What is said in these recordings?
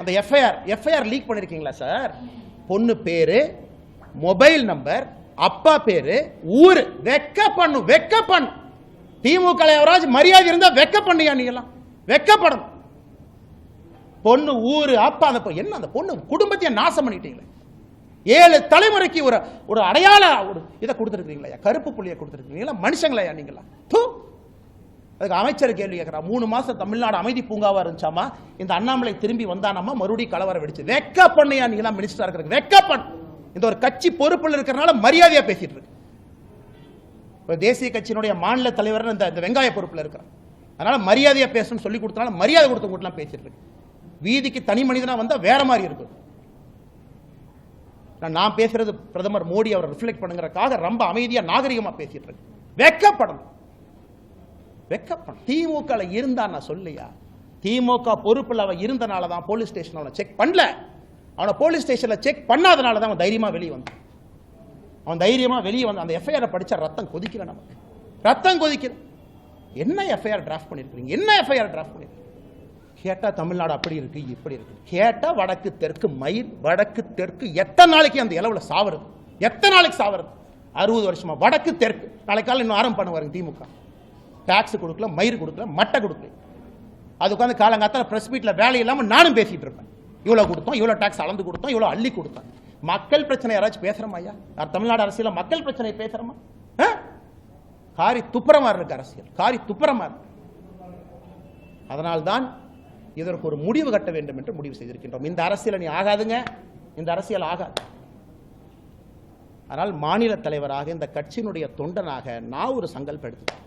அந்த FIR league பண்ணிருக்கீங்களா sir? பொண்ணு பேரு, மொபைல் நம்பர், அப்பா பேரு, ஊரு. வெக்க பண்ணும். திமுக எவராஜ் மரியாதை இருந்தா வெக்க பண்ணியா? நீங்களாம் வெக்கப்படணும். பொண்ணு, ஊரு, அப்பா, என்ன அந்த பொண்ணு குடும்பத்தையே நாசம் பண்ணிட்டீங்களே. 7 தலைமுறைக்கு ஒரு அடையாள ஒரு இதை கொடுத்துருக்கீங்களா? கருப்பு புள்ளியை கொடுத்துருக்கீங்களா? மனுஷங்களா நீங்களா? அதுக்கு அமைச்சர் கேள்வி கேட்கிறார். 3 மாசம் தமிழ்நாடு அமைதி பூங்காவா இருந்துச்சாமா, இந்த அண்ணாமலை திரும்பி வந்தானாமா, மறுபடியும் கலவரம் வெடிச்சு. வெக்க பண்ணியா நீங்களா? மினிஸ்டரா இருக்கிறது வெக்க பண்ணு. இந்த ஒரு கட்சி பொறுப்பில் இருக்கிறனால மரியாதையா பேசிட்டு இருக்கு. தேசிய கட்சியினுடைய மாநில தலைவர் இந்த வெங்காய பொறுப்பில் இருக்கிறார். அதனால மரியாதையா பேசணும்னு சொல்லி கொடுத்தனால மரியாதை கொடுத்தவங்க பேசிட்டு இருக்கு. வீதிக்கு தனி மனிதனா வந்தா வேற மாதிரி இருக்கும். நான் பேசுறது பிரதமர் மோடி அவரை ரிஃப்ளெக்ட் பண்ணுங்கிறதுக்காக ரொம்ப அமைதியா நாகரிகமா பேசிட்டு இருக்கு. வெக்கப்படணும். திமுக இருந்தா நான் சொல்லியா? திமுக பொறுப்பில் அவன் இருந்தனால தான் போலீஸ் ஸ்டேஷன் அவனை செக் பண்ணல. அவனை போலீஸ் ஸ்டேஷன்ல செக் பண்ணாதனால தான் அவன் தைரியமா வெளியே வந்தான். அவன் தைரியமா வெளியே வந்து அந்த எஃப்ஐஆர் படிச்சா ரத்தம் கொதிக்கல. நமக்கு ரத்தம் கொதிக்கல. என்ன எஃப்ஐஆர் டிராஃப்ட் பண்ணிருக்கீங்க? என்ன எஃப்ஐஆர் டிராஃப்ட் பண்ணிருக்கீங்க? கேட்டா தமிழ்நாடு அப்படி இருக்கு, இப்படி இருக்கு. கேட்டா வடக்கு தெற்கு மயிர், வடக்கு தெற்கு எத்தனை நாளைக்கு அந்த இளவுல சாவறது? எத்தனை நாளைக்கு சாவறது? 60 வருஷமா வடக்கு தெற்கு. நாளைக்கு காலையில் இன்னும் ஆரம்பம் பண்ணுவாங்க திமுக. டாக்ஸ் கொடுக்கல, மயிர் கொடுக்கல, மட்டை கொடுக்கல. அது உட்காந்து காலங்காத்தால பிரஸ் மீட்ல வேலை இல்லாம நானும் பேசிட்டு இருப்பேன். இவ்வளவு கொடுத்தோம், இவ்வளவு டாக்ஸ் அளந்து கொடுத்தோம், இவ்வளவு அள்ளி கொடுத்தோம். மக்கள் பிரச்சனை யாராச்சும் பேசுறோமா ஐயா? தமிழ்நாடு அரசியல மக்கள் பிரச்சனை பேசுறோமா? காரி துப்புரமா இருக்கு அரசியல், காரி துப்புரமா இருக்கு. அதனால்தான் இதற்கு ஒரு முடிவு கட்ட வேண்டும் என்று முடிவு செய்திருக்கின்றோம். இந்த அரசியல் நீ ஆகாதுங்க, இந்த அரசியல் ஆகாது. ஆனால் மாநில தலைவராக இந்த கட்சியினுடைய தொண்டனாக நான் ஒரு சங்கல்பம் எடுத்துட்டேன்.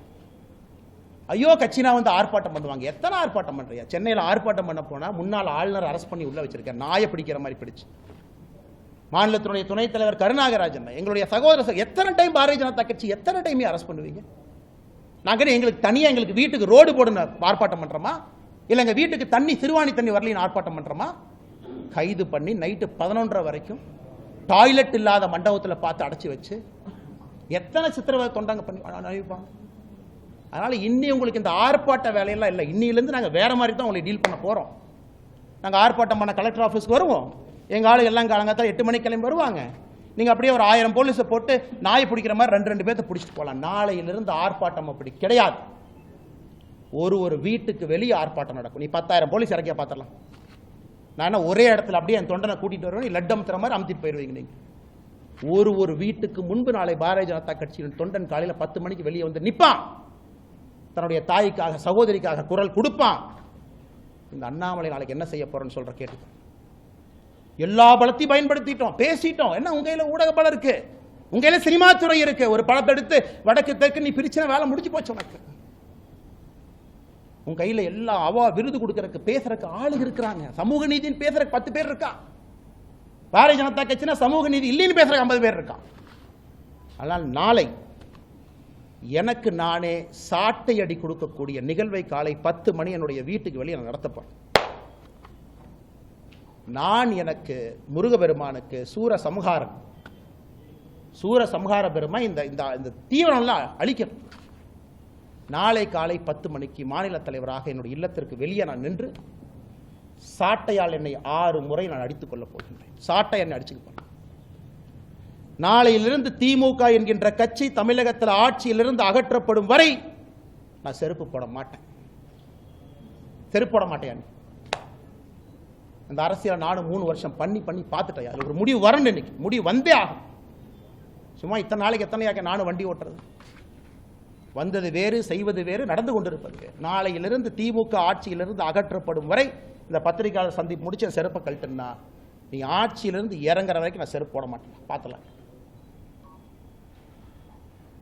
ஐயோ கட்சினா வந்து ஆர்ப்பாட்டம் பண்ணுவாங்க. எத்தனை ஆர்ப்பாட்டம் பண்றியா? சென்னையில் ஆர்ப்பாட்டம் பண்ண போனா முன்னாள் ஆளுநர் அரெஸ்ட் பண்ணி உள்ள வச்சிருக்கேன். நாயை பிடிக்கிற மாதிரி பிடிச்சு. மாநிலத்தினுடைய துணைத் தலைவர் கருணாகராஜன், எங்களுடைய சகோதரர், எத்தனை டைம் பாரதிய ஜனதா கட்சி எத்தனை டைம் அரெஸ்ட் பண்ணுவீங்க? நாங்க எங்களுக்கு தனியா எங்களுக்கு வீட்டுக்கு ரோடு போடுன ஆர்ப்பாட்டம் பண்றோமா? இல்ல எங்க வீட்டுக்கு தண்ணி சிறுவாணி தண்ணி வரலின்னு ஆர்ப்பாட்டம் பண்றோமா? கைது பண்ணி நைட்டு 11:30 வரைக்கும் டாய்லெட் இல்லாத மண்டபத்தில் பார்த்து அடைச்சி வச்சு எத்தனை சித்திரவதை தொண்டாங்க பண்ணி அனுப்பிப்பாங்க. அதனால இன்னி உங்களுக்கு இந்த ஆர்ப்பாட்ட வேலையெல்லாம் இல்லை. இன்னிலிருந்து நாங்கள் வேற மாதிரி தான் உங்களை டீல் பண்ண போறோம். நாங்கள் ஆர்ப்பாட்டம் பண்ண கலெக்டர் ஆஃபீஸ்க்கு வருவோம். எங்க ஆளு எல்லாம் காலங்காத்தால 8 மணிக்கு கிளம்பி வருவாங்க. நீங்க அப்படியே ஒரு 1000 போலீஸை போட்டு நாயை பிடிக்கிற மாதிரி 2 பேர்த்த பிடிச்சிட்டு போகலாம். நாளையிலிருந்து ஆர்ப்பாட்டம் அப்படி கிடையாது. ஒரு வீட்டுக்கு வெளியே ஆர்ப்பாட்டம் நடக்கும். நீ 10,000 போலீஸ் இறக்கியா பார்த்துடலாம். நான் ஒரே இடத்துல அப்படியே என் தொண்டனை கூட்டிட்டு வருவேன். நீ லட்டு அமுத்துற மாதிரி அமுத்திட்டு போயிருவீங்க. நீங்க ஒரு வீட்டுக்கு முன்பு நாளை பாரதிய ஜனதா கட்சியின் தொண்டன் காலையில் 10 மணிக்கு வெளியே வந்து நிற்பான். தன்னுடைய தாய்க்காக சகோதரிக்காக குரல் கொடுப்பான். இந்த அண்ணாமலை நாளைக்கு என்ன செய்ய போறேன்னு சொல்ற கேட்டு எல்லா பலத்தையும் பயன்படுத்திட்டோம், பேசிட்டோம். என்ன உங்க கையில ஊடக பலம் இருக்கு, உங்க கையில சினிமா துறை இருக்கு. ஒரு படத்தை எடுத்து வடக்கு தெற்கு நீ பிரிச்சுனா வேலை முடிச்சு போச்சு உனக்கு. உங்க கையில எல்லா விருது கொடுக்கறதுக்கு பேசுறதுக்கு ஆளுங்க இருக்கிறாங்க. சமூக நீதினு பேசுறதுக்கு 10 பேர் இருக்கா. பாரதிய ஜனதா கட்சினா சமூக நீதி இல்லைன்னு பேசுறதுக்கு 50 பேர் இருக்கா. ஆனால் நாளை எனக்கு நானே சாட்டை அடி கொடுக்கக்கூடிய நிகழ்வை காலை 10 மணி என்னுடைய வீட்டுக்கு வெளியே நான் நடத்தப்போறேன். நான் எனக்கு முருகபெருமானுக்கு சூரசம்ஹார பெருமான் இந்த தீவிரம்லாம் அழிக்கணும். நாளை காலை 10 மணிக்கு மாநில தலைவராக என்னுடைய இல்லத்திற்கு வெளியே நான் நின்று சாட்டையால் என்னை 6 முறை நான் அடித்துக் கொள்ளப் போகின்றேன். சாட்டை என்னை அடிச்சுக்க போறேன். நாளையிலிருந்து திமுக என்கின்ற கட்சி தமிழகத்தில் ஆட்சியிலிருந்து அகற்றப்படும் வரை நான் செருப்பு போட மாட்டேன். செருப்பு போட மாட்டேன். அந்த அரசியலை நானும் 3 வருஷம் பண்ணி பார்த்துட்டேன். அது ஒரு முடிவு வரணும். இன்னைக்கு முடிவு வந்தே ஆகும். சும்மா இத்தனை நாளைக்கு எத்தனையாக நானும் வண்டி ஓட்டுறது. வந்தது வேறு, செய்வது வேறு, நடந்து கொண்டிருப்பது வேறு. நாளையிலிருந்து திமுக ஆட்சியிலிருந்து அகற்றப்படும் வரை இந்த பத்திரிகையாளர் சந்திப்பு முடிச்சு செருப்பை கழட்டுனா நீ ஆட்சியிலிருந்து இறங்குற வரைக்கும் நான் செருப்பு போட மாட்டேன். பார்த்தலாம்.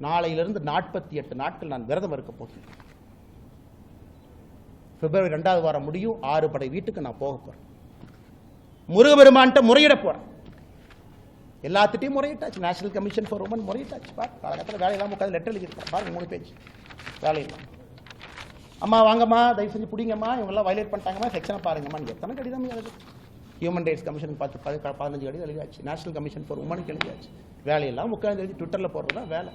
நாளையிலிருந்து 48 நாட்கள் நான் விரதம் இருக்க போகிறேன். பிப்ரவரி 2வது வாரம் முடியும். 6 படை வீட்டுக்கு நான் போக போறேன். முருகபெருமான்ட்ட முறையிட போறேன். எல்லாத்திட்டையும் முறையிட்டாச்சு. நேஷனல் கமிஷன் ஃபார் உமன் முறையிட்டாச்சு. காலகட்டத்தில் வேலை இல்லாமல் உட்காந்து லெட்டர் எழுதியிருக்கேன். பாருங்க 3 பேஜ் வேலை இல்லாமல். அம்மா வாங்கம்மா, தயவு செஞ்சு பிடிங்கம்மா, இவங்கெல்லாம் வயலேட் பண்ணிட்டாங்கம்மா, செக்ஷனை பாருங்கம்மா. எத்தனை கடிதம் எழுது. ஹியூமன் ரைட்ஸ் கமிஷன் 15 கடிதம் எழுதியாச்சு. நேஷனல் கமிஷன் ஃபார் உமனுக்கு எழுதியாச்சு. வேலையெல்லாம் உட்காந்து எழுதி ட்விட்டரில் போடுறதா வேலை.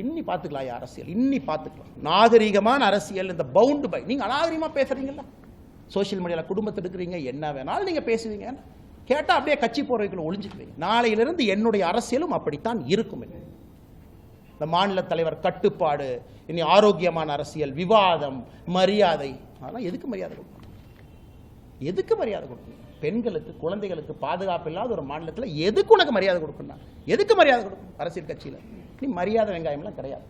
இன்னி பார்த்துக்கலாம் அரசியல், இன்னி பார்த்துக்கலாம். நாகரீகமான அரசியல். இந்த பவுண்டு பை நீங்க அநாகரிகமா பேசுறீங்களா? சோஷியல் மீடியாவில் குடும்பத்தை எடுக்கிறீங்க, என்ன வேணாலும் நீங்கள் பேசுவீங்க. கேட்டால் அப்படியே கட்சி போறவைக்குள்ள ஒளிஞ்சுக்குவீங்க. நாளையிலிருந்து என்னுடைய அரசியலும் அப்படித்தான் இருக்கும். இந்த மாநில தலைவர் கட்டுப்பாடு, இனி ஆரோக்கியமான அரசியல், விவாதம், மரியாதை, அதெல்லாம் எதுக்கு மரியாதை கொடுக்கணும்? எதுக்கு மரியாதை கொடுக்கணும்? பெண்களுக்கு, குழந்தைகளுக்கு பாதுகாப்பு இல்லாத ஒரு மாநிலத்தில் எதுக்கு உனக்கு மரியாதை கொடுக்கணும்? எதுக்கு மரியாதை கொடுக்கணும்? அரசியல் கட்சியில் நீ மரியாதை வெங்காயம்லாம் கிடையாது.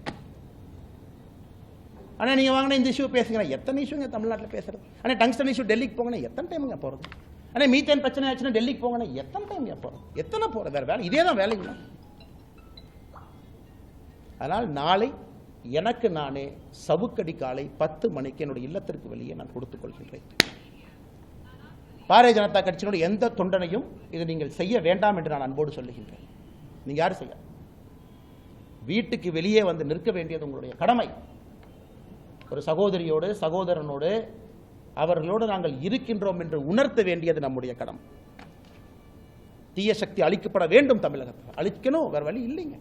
ஆனால் நீங்கள் வாங்கின இந்த இஷ்யூ பேசுங்க, எத்தனை இஷ்யூங்க தமிழ்நாட்டில் பேசுறது? ஆனால் டங்ஸ்டன் இஷ்யூ டெல்லிக்கு போங்கன்னா எத்தனை டைமுங்க போகிறது? ஆனால் மீத்தேன் பிரச்சனை ஆச்சுன்னா டெல்லிக்கு போங்கன்னா எத்தனை டைம் போகிறது? எத்தனை போகிறது? வேறு வேலை இதே தான் வேலைங்களா? அதனால் நாளை எனக்கு நானே சவுக்கடி காலை 10 மணிக்கு என்னுடைய இல்லத்திற்கு வெளியே நான் கொடுத்துக் கொள்கின்றேன். பாரதிய ஜனதா கட்சியினுடைய எந்த தொண்டனையும் இது நீங்கள் செய்ய வேண்டாம் என்று நான் அன்போடு சொல்லுகின்றேன். நீங்க யாரும் செய்ய, வீட்டுக்கு வெளியே வந்து நிற்க வேண்டியது உங்களுடைய கடமை. ஒரு சகோதரியோடு, சகோதரனோடு, அவர்களோடு நாங்கள் இருக்கின்றோம் என்று உணர்த்த வேண்டியது நம்முடைய கடமை. தீய சக்தி அழிக்கப்பட வேண்டும், தமிழகத்தில் அழிக்கணும், வேற வழி இல்லைங்க.